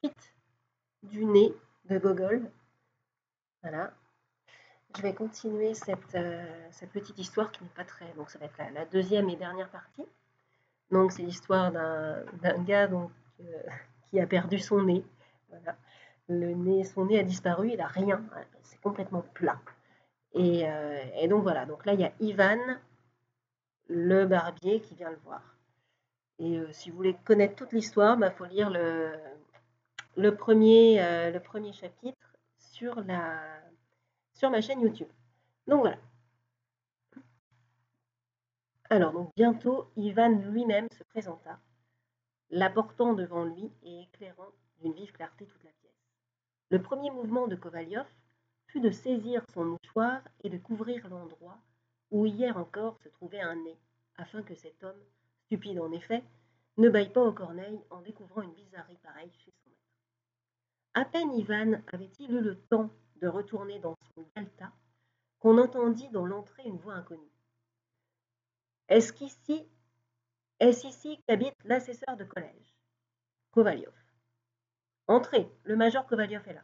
suite du nez de Gogol. Voilà. Je vais continuer cette petite histoire qui n'est pas très... Donc ça va être la deuxième et dernière partie. Donc c'est l'histoire d'un gars donc, qui a perdu son nez. Voilà. Son nez a disparu, il n'a rien, c'est complètement plat. Et donc voilà, donc là il y a Ivan, le barbier, qui vient le voir. Et si vous voulez connaître toute l'histoire, il faut lire le premier chapitre sur ma chaîne YouTube. Donc voilà. Alors donc bientôt, Ivan lui-même se présenta, l'apportant devant lui et éclairant d'une vive clarté toute la pièce. Le premier mouvement de Kovalyov fut de saisir son mouchoir et de couvrir l'endroit où hier encore se trouvait un nez, afin que cet homme, stupide en effet, ne bâille pas aux corneilles en découvrant une bizarrerie pareille chez son maître. À peine Ivan avait-il eu le temps de retourner dans son galetas qu'on entendit dans l'entrée une voix inconnue. Est-ce ici qu'habite l'assesseur de collège, Kovalyov? Entrez, le major Kovalyov est là,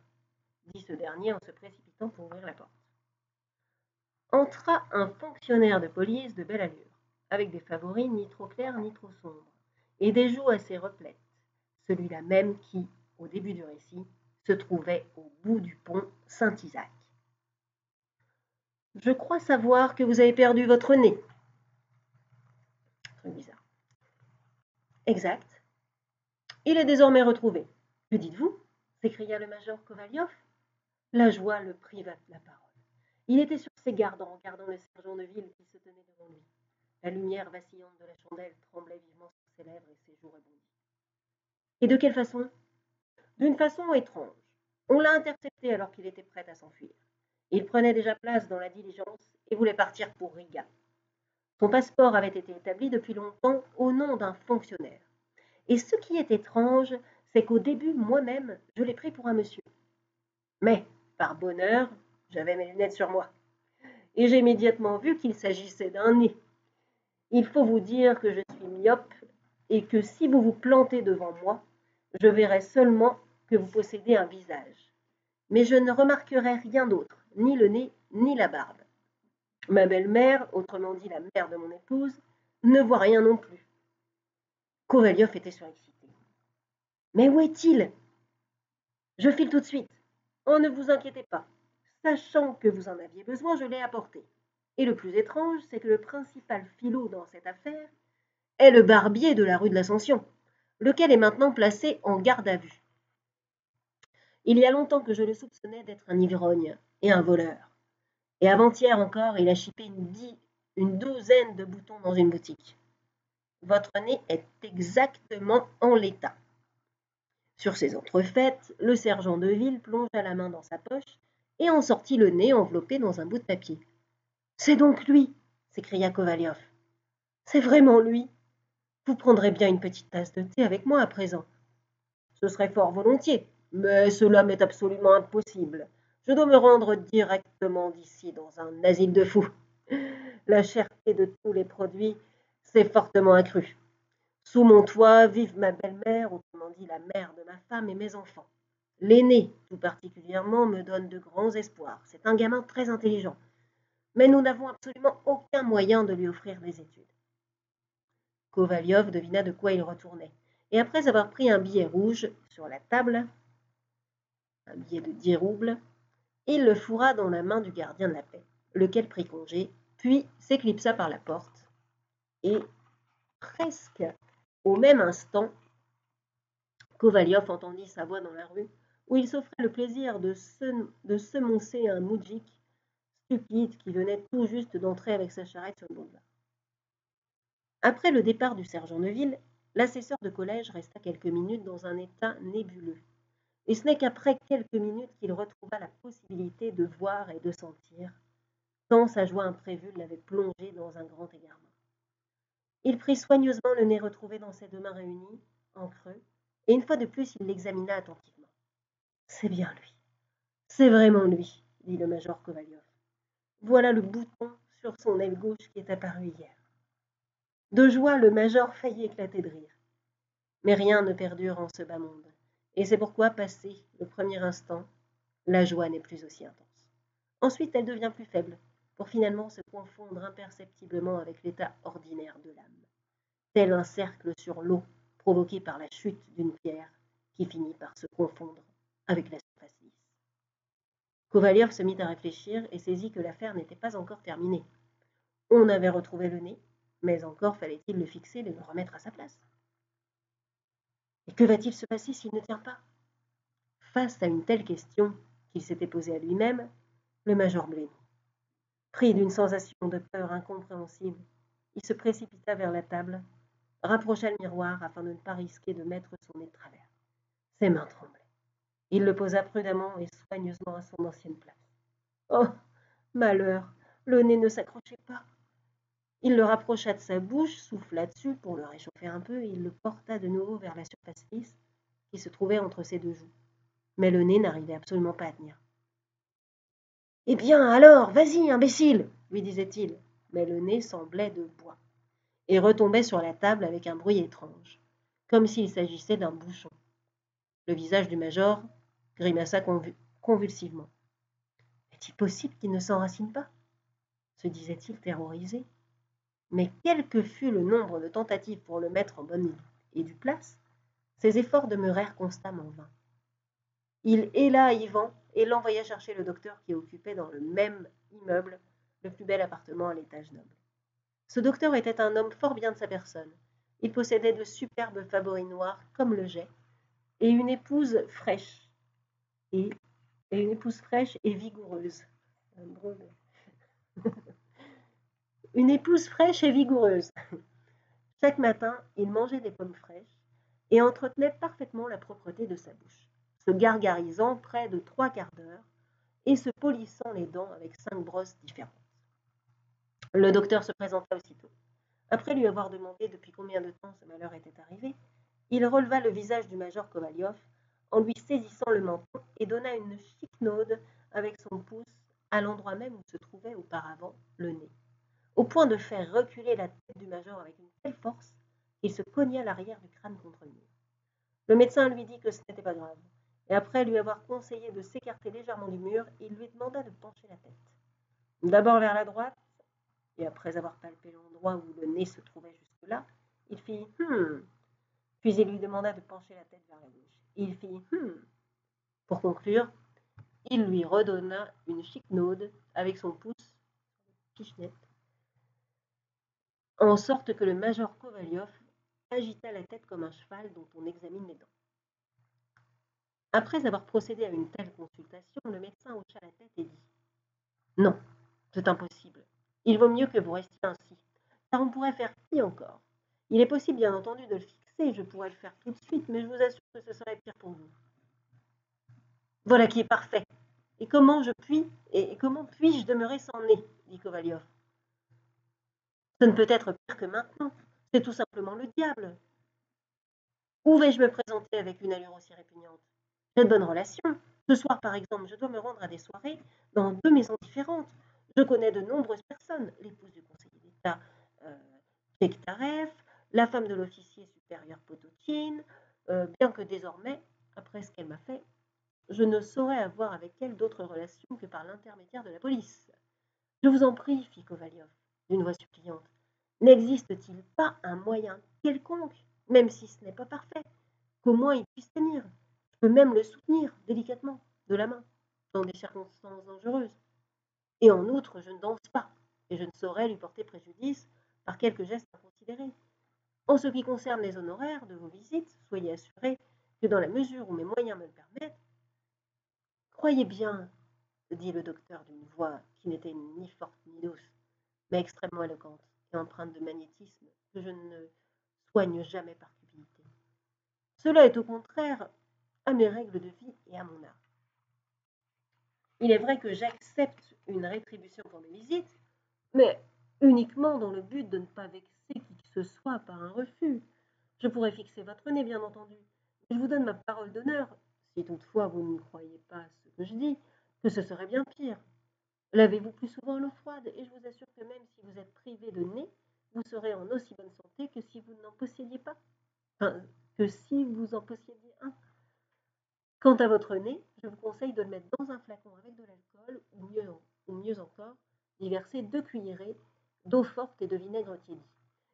dit ce dernier en se précipitant pour ouvrir la porte. Entra un fonctionnaire de police de belle allure, avec des favoris ni trop clairs ni trop sombres, et des joues assez replètes, celui-là même qui, au début du récit, se trouvait au bout du pont Saint-Isaac. Je crois savoir que vous avez perdu votre nez. Truc bizarre. Exact. Il est désormais retrouvé. Que dites-vous? S'écria le major Kovalyov. La joie le priva de la parole. Il était sur ses gardes en regardant le sergent de ville qui se tenait devant lui. La lumière vacillante de la chandelle tremblait vivement sur ses lèvres et ses joues rebondies. Et de quelle façon? D'une façon étrange. On l'a intercepté alors qu'il était prêt à s'enfuir. Il prenait déjà place dans la diligence et voulait partir pour Riga. Son passeport avait été établi depuis longtemps au nom d'un fonctionnaire. Et ce qui est étrange, c'est qu'au début, moi-même, je l'ai pris pour un monsieur. Mais, par bonheur, j'avais mes lunettes sur moi. Et j'ai immédiatement vu qu'il s'agissait d'un nez. Il faut vous dire que je suis myope et que si vous vous plantez devant moi, je verrai seulement que vous possédez un visage. Mais je ne remarquerai rien d'autre, ni le nez, ni la barbe. Ma belle-mère, autrement dit la mère de mon épouse, ne voit rien non plus. Kovalyov était surexcité. Mais où est-il? Je file tout de suite. Oh, ne vous inquiétez pas. Sachant que vous en aviez besoin, je l'ai apporté. Et le plus étrange, c'est que le principal filot dans cette affaire est le barbier de la rue de l'Ascension, lequel est maintenant placé en garde à vue. Il y a longtemps que je le soupçonnais d'être un ivrogne et un voleur. Et avant-hier encore, il a chipé une douzaine de boutons dans une boutique. Votre nez est exactement en l'état. Sur ces entrefaites, le sergent de ville plongea la main dans sa poche et en sortit le nez enveloppé dans un bout de papier. « C'est donc lui !» s'écria Kovalyov. « C'est vraiment lui. Vous prendrez bien une petite tasse de thé avec moi à présent. » Ce serait fort volontiers, mais cela m'est absolument impossible. Je dois me rendre directement d'ici dans un asile de fous. La cherté de tous les produits s'est fortement accrue. Sous mon toit vivent ma belle-mère, autrement dit la mère de ma femme et mes enfants. L'aîné, tout particulièrement, me donne de grands espoirs. C'est un gamin très intelligent. Mais nous n'avons absolument aucun moyen de lui offrir des études. Kovalyov devina de quoi il retournait. Et après avoir pris un billet rouge sur la table, un billet de 10 roubles, il le fourra dans la main du gardien de la paix, lequel prit congé, puis s'éclipsa par la porte. Et presque au même instant, Kovalyov entendit sa voix dans la rue, où il s'offrait le plaisir de semoncer un moudjik stupide qui venait tout juste d'entrer avec sa charrette sur le boulevard. Après le départ du sergent de ville, l'assesseur de collège resta quelques minutes dans un état nébuleux. Et ce n'est qu'après quelques minutes qu'il retrouva la possibilité de voir et de sentir, tant sa joie imprévue l'avait plongé dans un grand égarement. Il prit soigneusement le nez retrouvé dans ses deux mains réunies, en creux, et une fois de plus il l'examina attentivement. « C'est bien lui, c'est vraiment lui, » dit le major Kovalyov. « Voilà le bouton sur son aile gauche qui est apparu hier. » De joie, le major faillit éclater de rire. Mais rien ne perdure en ce bas monde, Et c'est pourquoi, passé le premier instant, la joie n'est plus aussi intense. Ensuite, elle devient plus faible, pour finalement se confondre imperceptiblement avec l'état ordinaire de l'âme, tel un cercle sur l'eau provoqué par la chute d'une pierre qui finit par se confondre avec la surface lisse. Kovalyov se mit à réfléchir et saisit que l'affaire n'était pas encore terminée. On avait retrouvé le nez, mais encore fallait-il le fixer et le remettre à sa place. Et que va-t-il se passer s'il ne tient pas? Face à une telle question qu'il s'était posée à lui-même, le major blêmit. Pris d'une sensation de peur incompréhensible, il se précipita vers la table, rapprocha le miroir afin de ne pas risquer de mettre son nez de travers. Ses mains tremblaient. Il le posa prudemment et soigneusement à son ancienne place. Oh, malheur, le nez ne s'accrochait pas. Il le rapprocha de sa bouche, souffla dessus pour le réchauffer un peu, et il le porta de nouveau vers la surface lisse qui se trouvait entre ses deux joues. Mais le nez n'arrivait absolument pas à tenir. « Eh bien, alors, vas-y, imbécile !» lui disait-il, mais le nez semblait de bois, et retombait sur la table avec un bruit étrange, comme s'il s'agissait d'un bouchon. Le visage du major grimaça convulsivement. « Est-il possible qu'il ne s'enracine pas ?» se disait-il terrorisé. Mais quel que fût le nombre de tentatives pour le mettre en bonne et due place, ses efforts demeurèrent constamment vains. Il héla Ivan et l'envoya chercher le docteur qui occupait dans le même immeuble le plus bel appartement à l'étage noble. Ce docteur était un homme fort bien de sa personne. Il possédait de superbes favoris noirs comme le jet et une épouse fraîche et vigoureuse. Une épouse fraîche et vigoureuse. Chaque matin, il mangeait des pommes fraîches et entretenait parfaitement la propreté de sa bouche, se gargarisant près de 3/4 d'heure et se polissant les dents avec 5 brosses différentes. Le docteur se présenta aussitôt. Après lui avoir demandé depuis combien de temps ce malheur était arrivé, il releva le visage du major Kovalyov en lui saisissant le menton et donna une chiquenaude avec son pouce à l'endroit même où se trouvait auparavant le nez, au point de faire reculer la tête du major avec une telle force qu'il se cogna l'arrière du crâne contre le mur. Le médecin lui dit que ce n'était pas grave, et après lui avoir conseillé de s'écarter légèrement du mur, il lui demanda de pencher la tête. D'abord vers la droite, et après avoir palpé l'endroit où le nez se trouvait jusque-là, il fit « Puis il lui demanda de pencher la tête vers la gauche. Il fit « Pour conclure, il lui redonna une chiquenaude avec son pouce pichenette, en sorte que le major Kovalyov agita la tête comme un cheval dont on examine les dents. Après avoir procédé à une telle consultation, le médecin hocha la tête et dit « Non, c'est impossible. Il vaut mieux que vous restiez ainsi, car on pourrait faire pis encore. Il est possible, bien entendu, de le fixer, je pourrais le faire tout de suite, mais je vous assure que ce serait pire pour vous. Voilà qui est parfait. Et comment puis-je demeurer sans nez ?» dit Kovalyov. « Ce ne peut être pire que maintenant. C'est tout simplement le diable. Où vais-je me présenter avec une allure aussi répugnante? J'ai de bonnes relations. Ce soir, par exemple, je dois me rendre à des soirées dans 2 maisons différentes. Je connais de nombreuses personnes, l'épouse du conseiller d'État Bektarev, la femme de l'officier supérieur Pototine, bien que désormais, après ce qu'elle m'a fait, je ne saurais avoir avec elle d'autres relations que par l'intermédiaire de la police. Je vous en prie, fit Kovalyov, d'une voix suppliante, n'existe-t-il pas un moyen quelconque, même si ce n'est pas parfait, qu'au moins il puisse tenir? Je peux même le soutenir délicatement, de la main, dans des circonstances dangereuses. Et en outre, je ne danse pas, et je ne saurais lui porter préjudice par quelque geste inconsidéré. En ce qui concerne les honoraires de vos visites, soyez assurés que dans la mesure où mes moyens me le permettent, croyez bien, dit le docteur d'une voix qui n'était ni forte ni douce, mais extrêmement éloquente et empreinte de magnétisme que je ne soigne jamais par cupidité. Cela est au contraire à mes règles de vie et à mon art. Il est vrai que j'accepte une rétribution pour mes visites, mais uniquement dans le but de ne pas vexer qui que ce soit par un refus. Je pourrais fixer votre nez, bien entendu, mais je vous donne ma parole d'honneur, si toutefois vous ne croyez pas ce que je dis, que ce serait bien pire. Lavez-vous plus souvent à l'eau froide, et je vous assure que même si vous êtes privé de nez, vous serez en aussi bonne santé que si vous n'en possédiez pas. Enfin, que si vous en possédiez un. Quant à votre nez, je vous conseille de le mettre dans un flacon avec de l'alcool, ou mieux encore, d'y verser 2 cuillerées d'eau forte et de vinaigre tiédi.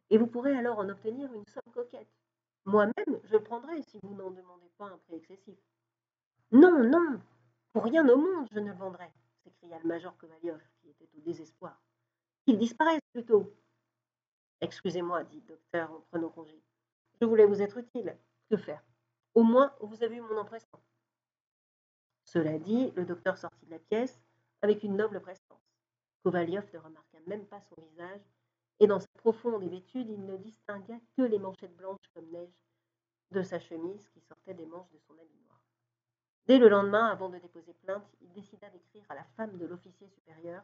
Et vous pourrez alors en obtenir une somme coquette. Moi-même, je le prendrai si vous n'en demandez pas un prix excessif. Non, non, pour rien au monde je ne le vendrai, s'écria le major Kovalyov, qui était au désespoir. Qu'il disparaisse plutôt. Excusez-moi, dit le docteur en prenant congé. Je voulais vous être utile. Que faire? Au moins, vous avez eu mon empressement. Cela dit, le docteur sortit de la pièce avec une noble prestance. Kovalyov ne remarqua même pas son visage, et dans sa profonde hébétude, il ne distingua que les manchettes blanches comme neige de sa chemise qui sortaient des manches de son habit noir. Dès le lendemain, avant de déposer plainte, il décida d'écrire à la femme de l'officier supérieur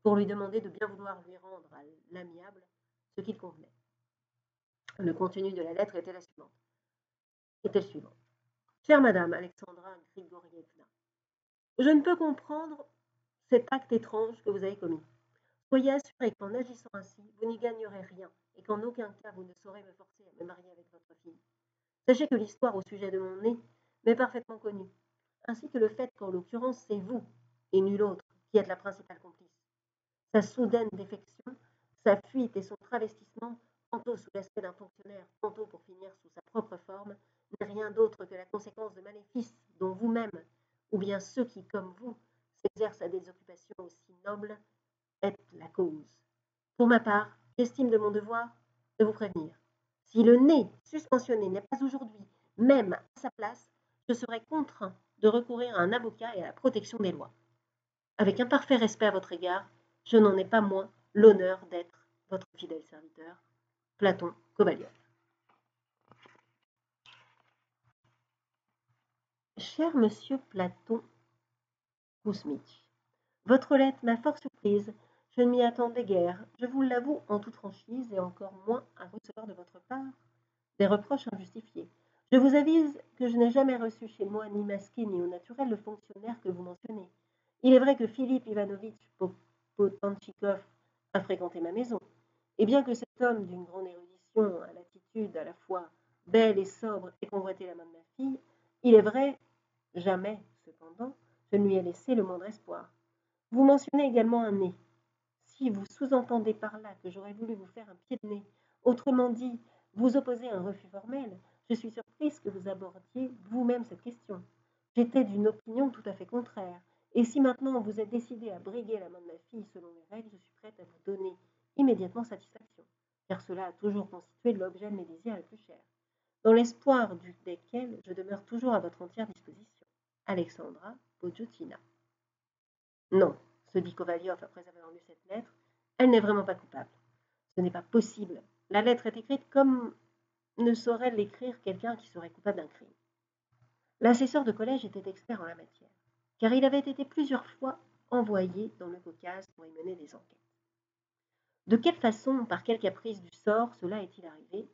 pour lui demander de bien vouloir lui rendre à l'amiable ce qu'il convenait. Le contenu de la lettre était le suivant. Chère Madame Alexandra Grigorievna, je ne peux comprendre cet acte étrange que vous avez commis. Soyez assurée qu'en agissant ainsi, vous n'y gagnerez rien et qu'en aucun cas vous ne saurez me forcer à me marier avec votre fille. Sachez que l'histoire au sujet de mon nez m'est parfaitement connue, ainsi que le fait qu'en l'occurrence c'est vous, et nul autre, qui êtes la principale complice. Sa soudaine défection, sa fuite et son travestissement, tantôt sous l'aspect d'un fonctionnaire, tantôt pour finir sous sa propre forme, n'est rien d'autre que la conséquence de maléfices dont vous-même, ou bien ceux qui, comme vous, s'exercent à des occupations aussi nobles, êtes la cause. Pour ma part, j'estime de mon devoir de vous prévenir. Si le nez suspensionné n'est pas aujourd'hui même à sa place, je serai contraint de recourir à un avocat et à la protection des lois. Avec un parfait respect à votre égard, je n'en ai pas moins l'honneur d'être votre fidèle serviteur, Platon Kovalyov. Cher monsieur Platon Kouzmitch, votre lettre m'a fort surprise. Je ne m'y attendais guère, je vous l'avoue en toute franchise, et encore moins à recevoir de votre part des reproches injustifiés. Je vous avise que je n'ai jamais reçu chez moi, ni masqué ni au naturel, le fonctionnaire que vous mentionnez. Il est vrai que Philippe Ivanovitch Potanchikov a fréquenté ma maison, et bien que cet homme d'une grande érudition, à l'attitude à la fois belle et sobre, ait convoité la main de ma fille, il est vrai, jamais, cependant, je ne lui ai laissé le moindre espoir. Vous mentionnez également un nez. Si vous sous-entendez par là que j'aurais voulu vous faire un pied de nez, autrement dit, vous opposer à un refus formel, je suis surprise que vous abordiez vous-même cette question. J'étais d'une opinion tout à fait contraire, et si maintenant vous êtes décidé à briguer la main de ma fille selon les règles, je suis prête à vous donner immédiatement satisfaction, car cela a toujours constitué l'objet de mes désirs les plus chers, dans l'espoir desquels je demeure toujours à votre entière disposition. Alexandra Podjotina. Non, se dit Kovalyov après avoir lu cette lettre, elle n'est vraiment pas coupable. Ce n'est pas possible. La lettre est écrite comme ne saurait l'écrire quelqu'un qui serait coupable d'un crime. L'assesseur de collège était expert en la matière, car il avait été plusieurs fois envoyé dans le Caucase pour y mener des enquêtes. De quelle façon, par quel caprice du sort, cela est-il arrivé?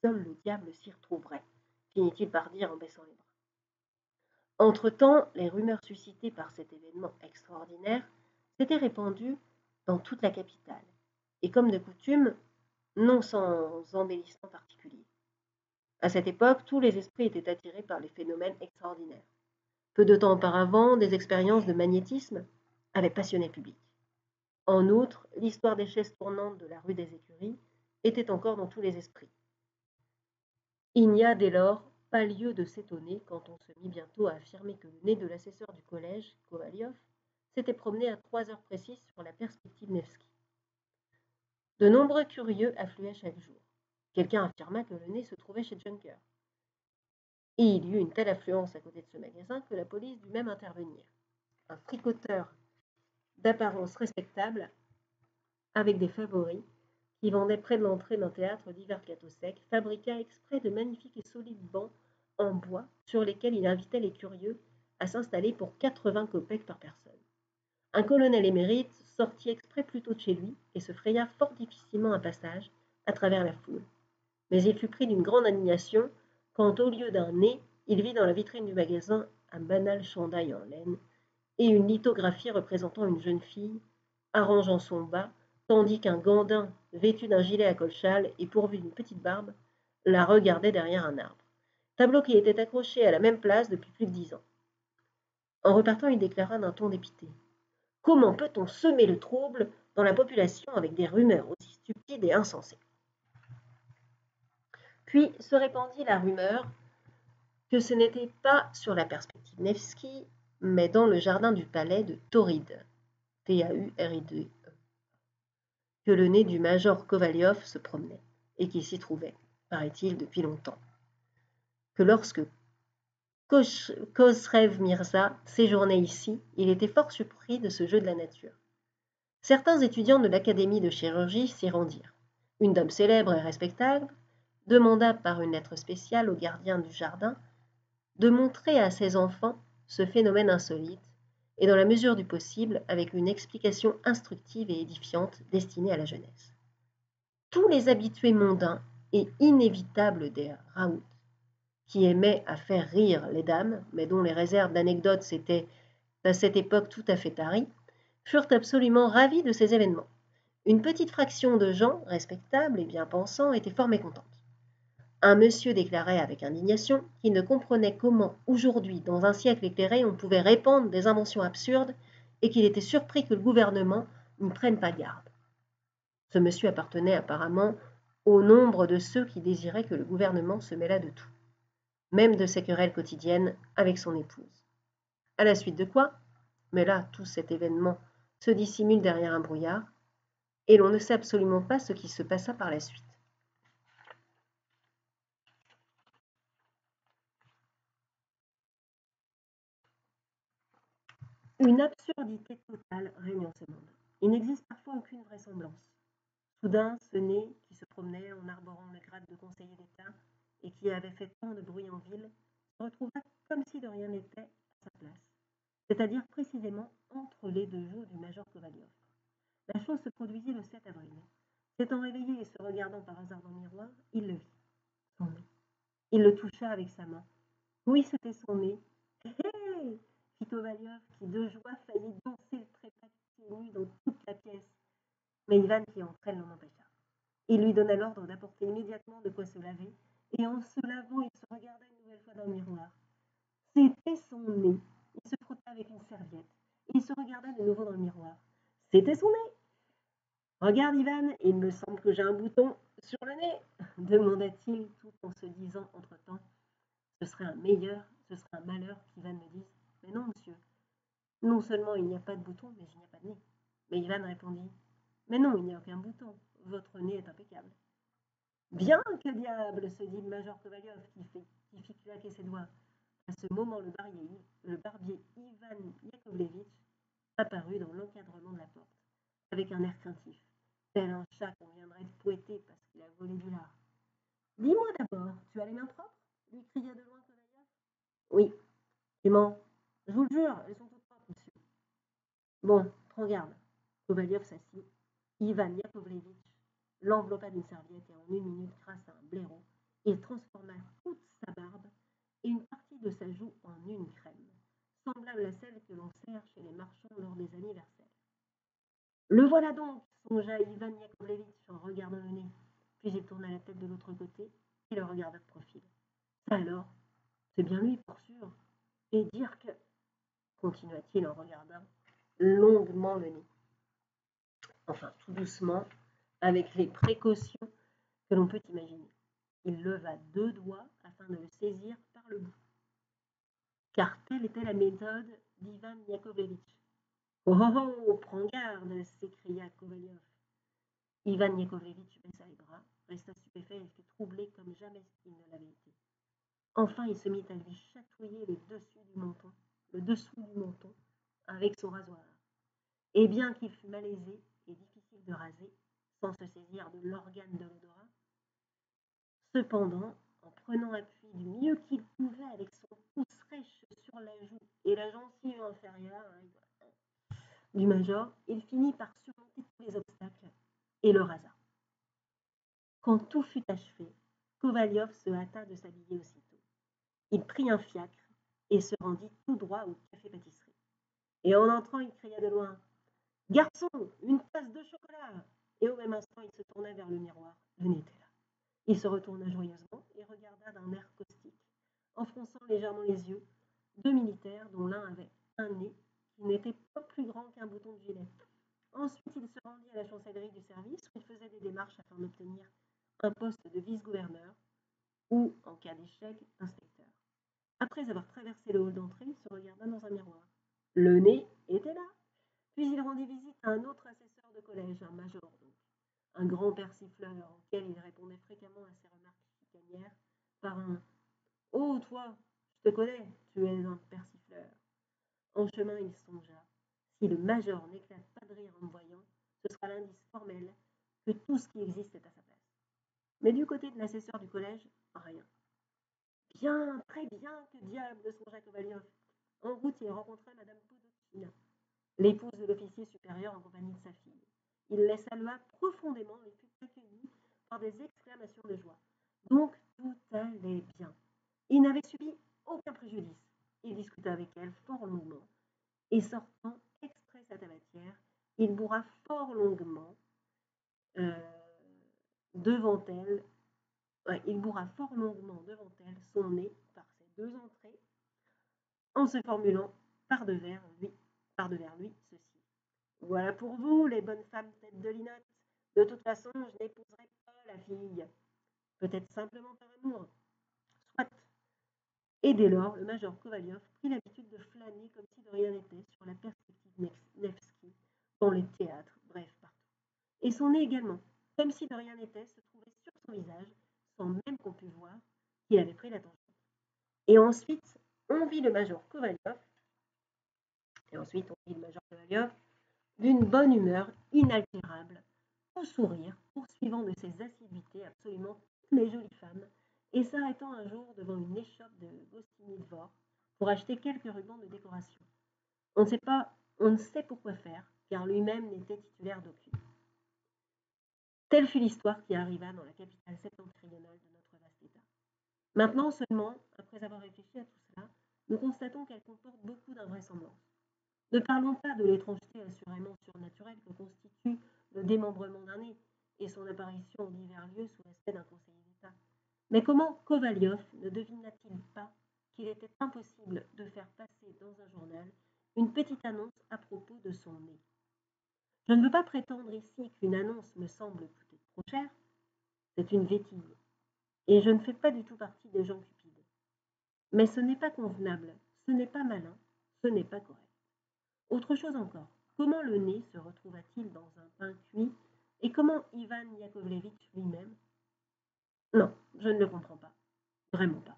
Seul le diable s'y retrouverait, finit-il par dire en baissant les bras. Entre-temps, les rumeurs suscitées par cet événement extraordinaire s'étaient répandues dans toute la capitale, et comme de coutume, non sans embellissement particulier. À cette époque, tous les esprits étaient attirés par les phénomènes extraordinaires. Peu de temps auparavant, des expériences de magnétisme avaient passionné le public. En outre, l'histoire des chaises tournantes de la rue des Écuries était encore dans tous les esprits. Il n'y a dès lors pas lieu de s'étonner quand on se mit bientôt à affirmer que le nez de l'assesseur du collège, Kovalyov, s'était promené à 3 heures précises sur la perspective Nevsky. De nombreux curieux affluaient chaque jour. Quelqu'un affirma que le nez se trouvait chez Junker. Et il y eut une telle affluence à côté de ce magasin que la police dut même intervenir. Un tricoteur d'apparence respectable, avec des favoris, qui vendait près de l'entrée d'un théâtre d'hiver gâteaux secs, fabriqua exprès de magnifiques et solides bancs en bois sur lesquels il invitait les curieux à s'installer pour 80 kopecks par personne. Un colonel émérite sortit exprès plus tôt de chez lui et se fraya fort difficilement un passage à travers la foule. Mais il fut pris d'une grande indignation quand, au lieu d'un nez, il vit dans la vitrine du magasin un banal chandail en laine et une lithographie représentant une jeune fille arrangeant son bas, tandis qu'un gandin, vêtu d'un gilet à col châle et pourvu d'une petite barbe, la regardait derrière un arbre. Tableau qui était accroché à la même place depuis plus de 10 ans. En repartant, il déclara d'un ton dépité. Comment peut-on semer le trouble dans la population avec des rumeurs aussi stupides et insensées? Puis se répandit la rumeur que ce n'était pas sur la perspective Nevski, mais dans le jardin du palais de Tauride, Tauride, que le nez du major Kovalyov se promenait, et qui s'y trouvait, paraît-il, depuis longtemps. Que lorsque Khosrev Mirza séjournait ici, il était fort surpris de ce jeu de la nature. Certains étudiants de l'Académie de chirurgie s'y rendirent. Une dame célèbre et respectable demanda par une lettre spéciale au gardien du jardin de montrer à ses enfants ce phénomène insolite, et dans la mesure du possible avec une explication instructive et édifiante destinée à la jeunesse. Tous les habitués mondains et inévitables des raouts, qui aimaient à faire rire les dames, mais dont les réserves d'anecdotes s'étaient à cette époque tout à fait taries, furent absolument ravis de ces événements. Une petite fraction de gens respectables et bien pensants était fort mécontente. Un monsieur déclarait avec indignation qu'il ne comprenait comment, aujourd'hui, dans un siècle éclairé, on pouvait répandre des inventions absurdes et qu'il était surpris que le gouvernement n'y prenne pas garde. Ce monsieur appartenait apparemment au nombre de ceux qui désiraient que le gouvernement se mêlât de tout, même de ses querelles quotidiennes avec son épouse. À la suite de quoi, mais là, tout cet événement se dissimule derrière un brouillard, et l'on ne sait absolument pas ce qui se passa par la suite. Une absurdité totale règne en ce monde. Il n'existe parfois aucune vraisemblance. Soudain, ce nez, qui se promenait en arborant le grade de conseiller d'État et qui avait fait tant de bruit en ville, se retrouva comme si de rien n'était à sa place, c'est-à-dire précisément entre les deux joues du major Kovalyov. La chose se produisit le 7 avril. S'étant réveillé et se regardant par hasard dans le miroir, il le vit, son nez. Il le toucha avec sa main. Oui, c'était son nez. Hé hé fit Kovalyov, qui de joie faillit danser le trépas de pieds nus dans toute la pièce. Mais Ivan, qui entrait, l'en empêcha. Il lui donna l'ordre d'apporter immédiatement de quoi se laver, et en se lavant, il se regarda une nouvelle fois dans le miroir. C'était son nez. Il se frotta avec une serviette, et il se regarda de nouveau dans le miroir. C'était son nez. Regarde, Ivan, il me semble que j'ai un bouton sur le nez, demanda-t-il tout en se disant entre-temps. Ce serait un malheur qu'Ivan me dise. Mais non, monsieur. Non seulement il n'y a pas de bouton, mais il n'y a pas de nez. Mais Ivan répondit. Mais non, il n'y a aucun bouton. Votre nez est impeccable. Bien, que diable, se dit le major Kovalyov, qui fit claquer ses doigts. À ce moment, le barbier Ivan Yakovlevitch apparut dans l'encadrement de la porte, avec un air craintif, tel un chat qu'on viendrait de fouetter parce qu'il a volé du lard. Dis-moi d'abord, tu as les mains propres lui cria de loin Kovalyov. Oui, tu mens. Je vous le jure, elles sont toutes propres, monsieur. Bon, prends garde. Kovalyov s'assit. Ivan Yakovlevitch l'enveloppa d'une serviette et en une minute, grâce à un blaireau, il transforma toute sa barbe et une partie de sa joue en une crème, semblable à celle que l'on sert chez les marchands lors des anniversaires. Le voilà donc, songea Ivan Yakovlevitch en regardant le nez, puis il tourna la tête de l'autre côté et le regarda de profil. Ça alors, c'est bien lui pour sûr. Et dire que, continua-t-il en regardant longuement le nez. Enfin, tout doucement, avec les précautions que l'on peut imaginer. Il leva 2 doigts afin de le saisir par le bout. Car telle était la méthode d'Ivan Yakovlevitch. Oh oh oh, prends garde, s'écria Kovalyov. Ivan Yakovlevitch baissa les bras, resta stupéfait et fut troublé comme jamais il ne l'avait été. Enfin, il se mit à lui chatouiller le dessous du menton, avec son rasoir. Et bien qu'il fût malaisé et difficile de raser, sans se saisir de l'organe de l'odorat, cependant, en prenant appui du mieux qu'il pouvait avec son pouce rêche sur la joue et la gencive inférieure du major, il finit par surmonter tous les obstacles et le rasa. Quand tout fut achevé, Kovalyov se hâta de s'habiller aussitôt. Il prit un fiacre et se rendit tout droit au café-pâtisserie. Et en entrant, il cria de loin « Garçon, une tasse de chocolat !» Et au même instant, il se tourna vers le miroir. Le nez était là. Il se retourna joyeusement et regarda d'un air caustique, en fronçant légèrement les yeux, 2 militaires dont l'un avait un nez qui n'était pas plus grand qu'un bouton de gilet. Ensuite, il se rendit à la chancellerie du service où il faisait des démarches afin d'obtenir un poste de vice-gouverneur ou, en cas d'échec, inspecteur. Après avoir traversé le hall d'entrée, il se regarda dans un miroir. Le nez était là. Puis il rendit visite à un autre assesseur de collège, un major donc, un grand persifleur auquel il répondait fréquemment à ses remarques chicanières par un Oh, toi, je te connais, tu es un persifleur. En chemin, il songea si le major n'éclate pas de rire en me voyant, ce sera l'indice formel que tout ce qui existe est à sa place. Mais du côté de l'assesseur du collège, rien. Bien, très bien, que diable, songea Kovalyov. En route, il rencontra Madame Podotchina, l'épouse de l'officier supérieur en compagnie de sa fille. Il les salua profondément et fut accueilli par des exclamations de joie. Donc tout allait bien. Il n'avait subi aucun préjudice. Il discuta avec elle fort longuement et sortant extrait sa tabatière, il bourra fort longuement euh, devant elle. Il bourra fort longuement devant elle son nez par ses deux entrées en se formulant par-devers lui ceci. Voilà pour vous, les bonnes femmes têtes de linotte. De toute façon, je n'épouserai pas la fille. Peut-être simplement par amour. Soit. Et dès lors, le major Kovalyov prit l'habitude de flâner comme si de rien n'était sur la perspective Nevsky, dans les théâtres, bref, partout. Et son nez également, comme si de rien n'était, se trouvait sur son visage, sans même qu'on pût voir qu'il avait pris la tangente. Et ensuite, on vit le major Kovalyov, d'une bonne humeur inaltérable, tout sourire, poursuivant de ses assiduités absolument toutes les jolies femmes, et s'arrêtant un jour devant une échoppe de Gostinny Dvor pour acheter quelques rubans de décoration. On ne sait pourquoi faire, car lui-même n'était titulaire d'aucune. Telle fut l'histoire qui arriva dans la capitale septentrionale de notre vaste État. Maintenant seulement, après avoir réfléchi à tout cela, nous constatons qu'elle comporte beaucoup d'invraisemblances. Ne parlons pas de l'étrangeté assurément surnaturelle que constitue le démembrement d'un nez et son apparition en divers lieux sous l'aspect d'un conseiller d'État. Mais comment Kovalyov ne devina-t-il pas qu'il était impossible de faire passer dans un journal une petite annonce à propos de son nez? Je ne veux pas prétendre ici qu'une annonce me semble coûter trop cher, c'est une vétille, et je ne fais pas du tout partie des gens cupides. Mais ce n'est pas convenable, ce n'est pas malin, ce n'est pas correct. Autre chose encore, comment le nez se retrouva-t-il dans un pain cuit et comment Ivan Yakovlevitch lui-même? Non, je ne le comprends pas. Vraiment pas.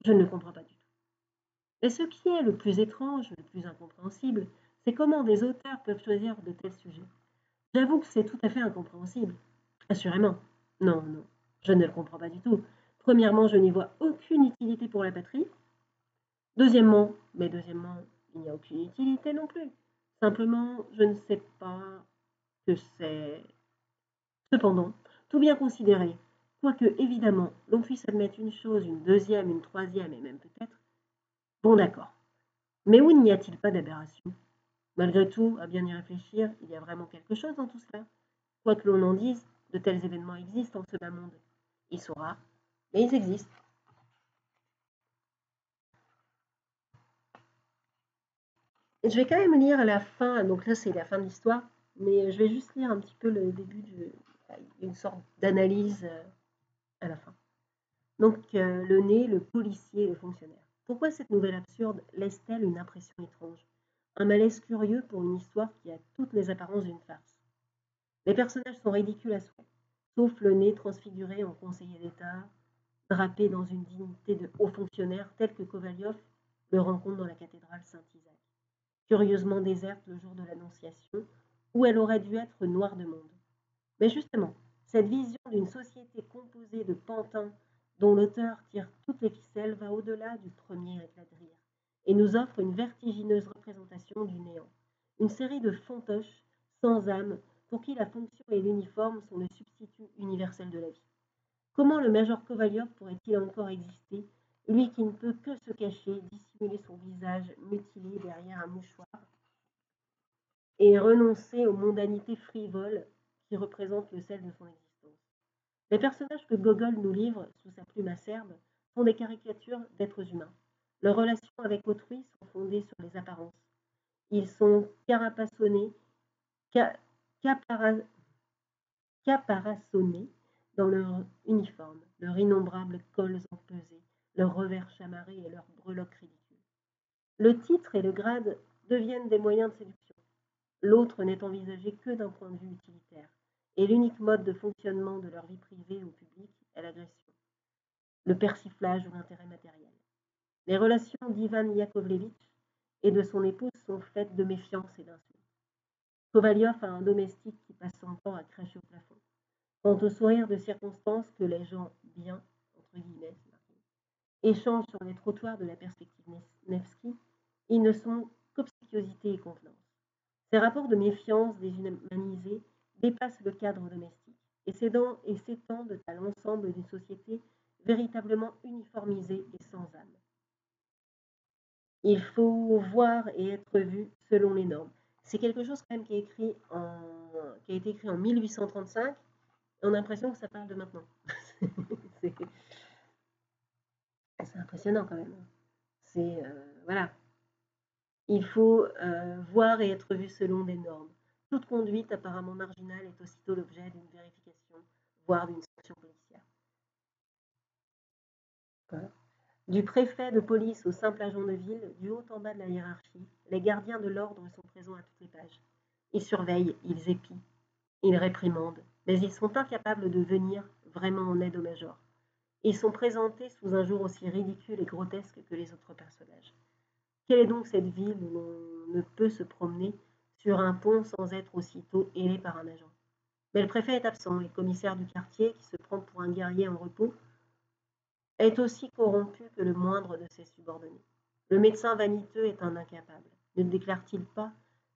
Je ne le comprends pas du tout. Mais ce qui est le plus étrange, le plus incompréhensible, c'est comment des auteurs peuvent choisir de tels sujets. J'avoue que c'est tout à fait incompréhensible. Assurément. Non, non, je ne le comprends pas du tout. Premièrement, je n'y vois aucune utilité pour la patrie. Deuxièmement, il n'y a aucune utilité non plus. Simplement, je ne sais pas que c'est. Cependant, tout bien considéré, quoique évidemment l'on puisse admettre une chose, une deuxième, une troisième et même peut-être, bon d'accord. Mais où n'y a-t-il pas d'aberration? Malgré tout, à bien y réfléchir, il y a vraiment quelque chose dans tout cela. Quoi que l'on en dise, de tels événements existent en ce bas monde. Ils sont rares, mais ils existent. Je vais quand même lire la fin, donc là c'est la fin de l'histoire, mais je vais juste lire un petit peu le début une sorte d'analyse à la fin. Donc le nez, le policier et le fonctionnaire. Pourquoi cette nouvelle absurde laisse-t-elle une impression étrange? Un malaise curieux pour une histoire qui a toutes les apparences d'une farce. Les personnages sont ridicules à souhait, sauf le nez transfiguré en conseiller d'État, drapé dans une dignité de haut fonctionnaire tel que Kovalyov le rencontre dans la cathédrale Saint-Isaac, curieusement déserte le jour de l'Annonciation, où elle aurait dû être noire de monde. Mais justement, cette vision d'une société composée de pantins dont l'auteur tire toutes les ficelles va au-delà du premier éclat de rire et nous offre une vertigineuse représentation du néant, une série de fantoches sans âme pour qui la fonction et l'uniforme sont le substitut universel de la vie. Comment le major Kovalyov pourrait-il encore exister, lui qui ne peut que se cacher, dissimuler son visage mutilé derrière un mouchoir et renoncer aux mondanités frivoles qui représentent le sel de son existence? Les personnages que Gogol nous livre sous sa plume acerbe sont des caricatures d'êtres humains. Leurs relations avec autrui sont fondées sur les apparences. Ils sont carapassonnés, ca- capara- caparaçonnés dans leur uniforme, leurs innombrables cols empesés, leurs revers chamarrés et leurs breloques ridicules. Le titre et le grade deviennent des moyens de séduction. L'autre n'est envisagé que d'un point de vue utilitaire, et l'unique mode de fonctionnement de leur vie privée au public est l'agression, le persiflage ou l'intérêt matériel. Les relations d'Ivan Yakovlevitch et de son épouse sont faites de méfiance et d'insultes. Kovalyov a un domestique qui passe son temps à cracher au plafond. Quant au sourire de circonstance que les gens bien, entre guillemets, échangent sur les trottoirs de la perspective Nevsky, ils ne sont qu'obséquiosité et contenance. Ces rapports de méfiance déshumanisée dépassent le cadre domestique et s'étendent à l'ensemble d'une société véritablement uniformisée et sans âme. Il faut voir et être vu selon les normes. C'est quelque chose quand même qui a été écrit en 1835 et on a l'impression que ça parle de maintenant. c'est, c'est impressionnant quand même. Voilà. Il faut voir et être vu selon des normes. Toute conduite apparemment marginale est aussitôt l'objet d'une vérification, voire d'une sanction policière. Voilà. Du préfet de police au simple agent de ville, du haut en bas de la hiérarchie, les gardiens de l'ordre sont présents à toutes les pages. Ils surveillent, ils épient, ils réprimandent, mais ils sont incapables de venir vraiment en aide au major. Ils sont présentés sous un jour aussi ridicule et grotesque que les autres personnages. Quelle est donc cette ville où l'on ne peut se promener sur un pont sans être aussitôt hélé par un agent? Mais le préfet est absent et le commissaire du quartier, qui se prend pour un guerrier en repos, est aussi corrompu que le moindre de ses subordonnés. Le médecin vaniteux est un incapable. Ne déclare-t-il pas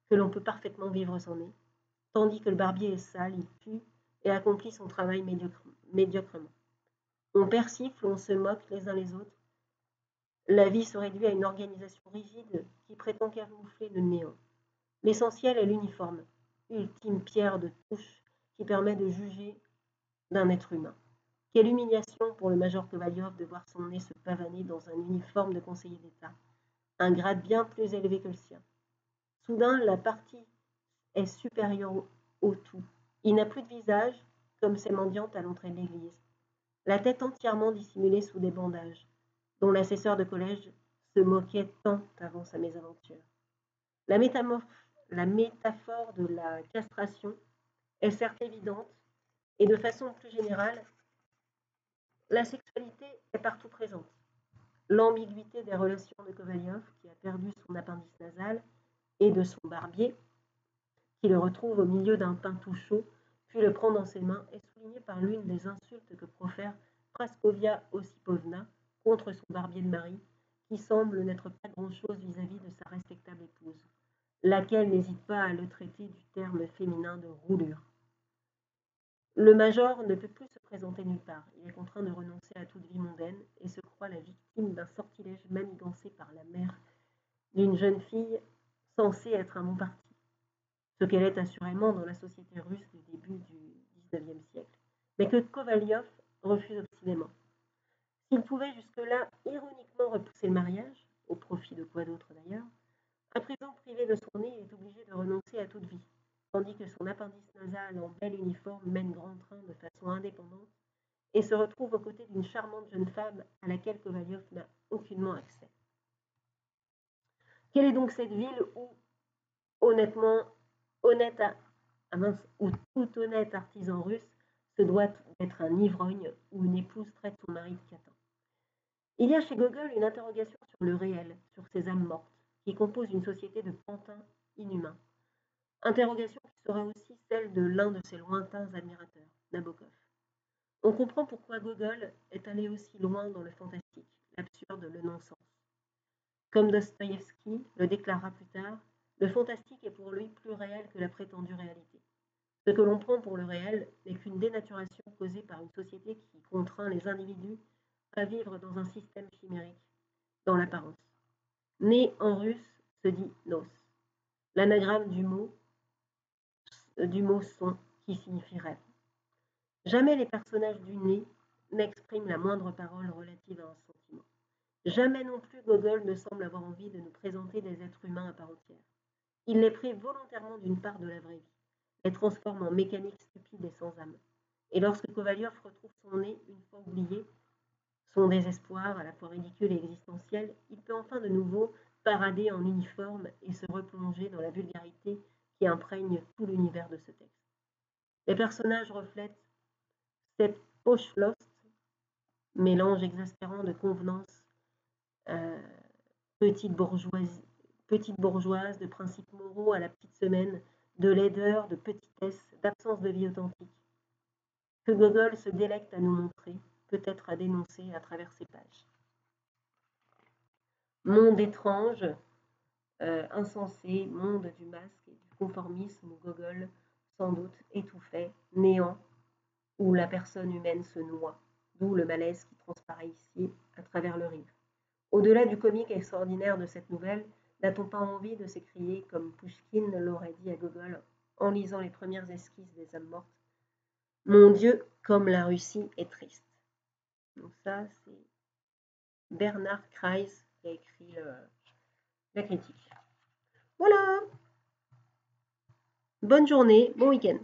que l'on peut parfaitement vivre sans nez, tandis que le barbier est sale, il pue et accomplit son travail médiocrement. On persifle, on se moque les uns les autres. La vie se réduit à une organisation rigide qui prétend camoufler le néant. L'essentiel est l'uniforme, ultime pierre de touche qui permet de juger d'un être humain. Quelle humiliation pour le major Kovalyov de voir son nez se pavaner dans un uniforme de conseiller d'État, un grade bien plus élevé que le sien. Soudain, la partie est supérieure au tout. Il n'a plus de visage, comme ces mendiantes à l'entrée de l'église. La tête entièrement dissimulée sous des bandages, dont l'assesseur de collège se moquait tant avant sa mésaventure. La métaphore de la castration est certes évidente, et de façon plus générale, la sexualité est partout présente. L'ambiguïté des relations de Kovalyov, qui a perdu son appendice nasal, et de son barbier, qui le retrouve au milieu d'un pain tout chaud, puis le prend dans ses mains, est soulignée par l'une des insultes que profère Praskovia Osipovna contre son barbier de mari, qui semble n'être pas grand-chose vis-à-vis de sa respectable épouse, laquelle n'hésite pas à le traiter du terme féminin de roulure. Le major ne peut plus se présenter nulle part. Il est contraint de renoncer à toute vie mondaine et se croit la victime d'un sortilège manigancé par la mère d'une jeune fille censée être un bon parti, ce qu'elle est assurément dans la société russe du début du XIXe siècle, mais que Kovalyov refuse obstinément. S'il pouvait jusque-là ironiquement repousser le mariage, au profit de quoi d'autre d'ailleurs, à présent privé de son nez, il est obligé de renoncer à toute vie, tandis que son appendice nasal en bel uniforme mène grand train de façon indépendante et se retrouve aux côtés d'une charmante jeune femme à laquelle Kovalyov n'a aucunement accès. Quelle est donc cette ville où, honnête où tout honnête artisan russe se doit d'être un ivrogne ou une épouse traite son mari de catin? Il y a chez Gogol une interrogation sur le réel, sur ces âmes mortes, qui composent une société de pantins inhumains. Interrogation qui sera aussi celle de l'un de ses lointains admirateurs, Nabokov. On comprend pourquoi Gogol est allé aussi loin dans le fantastique, l'absurde, le non-sens. Comme Dostoïevski le déclara plus tard, le fantastique est pour lui plus réel que la prétendue réalité. Ce que l'on prend pour le réel n'est qu'une dénaturation causée par une société qui contraint les individus à vivre dans un système chimérique, dans l'apparence. Né en russe se dit nos, l'anagramme du mot son qui signifie rêve. Jamais les personnages du nez n'expriment la moindre parole relative à un sentiment. Jamais non plus Gogol ne semble avoir envie de nous présenter des êtres humains à part entière. Il les prive volontairement d'une part de la vraie vie, les transforme en mécaniques stupides et sans âme. Et lorsque Kovalyov retrouve son nez, une fois oublié, son désespoir, à la fois ridicule et existentiel, il peut enfin de nouveau parader en uniforme et se replonger dans la vulgarité qui imprègne tout l'univers de ce texte. Les personnages reflètent cette pochlost, mélange exaspérant de convenances euh, petite bourgeoise, de principes moraux à la petite semaine, de laideur, de petitesse, d'absence de vie authentique, que Gogol se délecte à nous montrer, peut-être à dénoncer à travers ses pages. Monde étrange, insensé, monde du masque et du conformisme où Gogol, sans doute, étouffait, néant, où la personne humaine se noie, d'où le malaise qui transparaît ici à travers le rire. Au-delà du comique extraordinaire de cette nouvelle, n'a-t-on pas envie de s'écrier, comme Pouchkine l'aurait dit à Gogol en lisant les premières esquisses des âmes mortes, mon Dieu, comme la Russie est triste. Donc ça, c'est Bernard Kreis qui a écrit la critique. Voilà. Bonne journée, bon week-end.